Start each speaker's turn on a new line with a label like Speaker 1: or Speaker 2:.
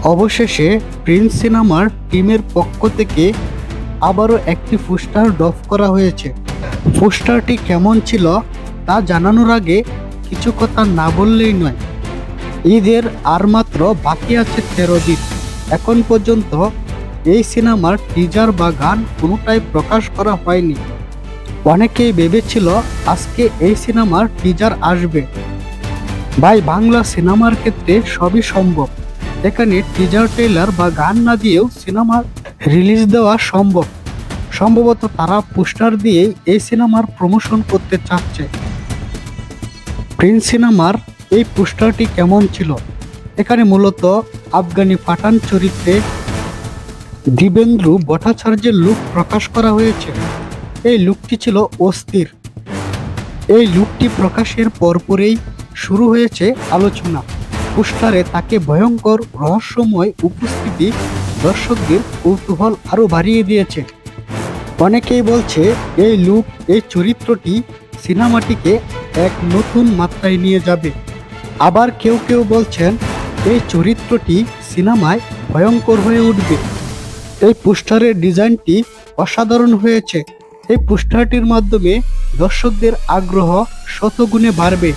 Speaker 1: অবশেষে প্রিন্স সিনেমার টিমের পক্ষ থেকে আবারও একটি পোস্টার ড্রপ করা হয়েছে। পোস্টারটি কেমন ছিল তা জানানোর আগে কিছু কথা না বললেই নয়। ঈদের আর মাত্র বাকি আছে 13 দিন। এখন পর্যন্ত এই সিনেমার টিজার বা গান কোনোটাই প্রকাশ করা হয়নি। অনেকেই ভেবেছিল আজকে এই সিনেমার টিজার আসবে। ভাই, বাংলা সিনেমার ক্ষেত্রে সবই সম্ভব। এখানে টিজার ট্রেলার বা গান না দিয়েও সিনেমার রিলিজ দেওয়া সম্ভব। সম্ভবত তারা পোস্টার দিয়েই এই সিনেমার প্রমোশন করতে চাচ্ছে। প্রিন্স সিনেমার এই পোস্টারটি কেমন ছিল? এখানে মূলত আফগানি পাঠান চরিত্রে দিবেন্দ্র ভট্টাচার্যের লুক প্রকাশ করা হয়েছে। এই লুকটি ছিল অস্থির। এই লুকটি প্রকাশের পরপরেই শুরু হয়েছে আলোচনা। পোস্টারে তাকে ভয়ঙ্কর রহস্যময় উপস্থিতি দর্শকদের কৌতূহল আরও বাড়িয়ে দিয়েছে। অনেকেই বলছে এই লুক, এই চরিত্রটি সিনেমাটিকে এক নতুন মাত্রায় নিয়ে যাবে। আবার কেউ কেউ বলছেন এই চরিত্রটি সিনেমায় ভয়ঙ্কর হয়ে উঠবে। এই পোস্টারের ডিজাইনটি অসাধারণ হয়েছে। এই পোস্টারটির মাধ্যমে দর্শকদের আগ্রহ শতগুণে বাড়বে।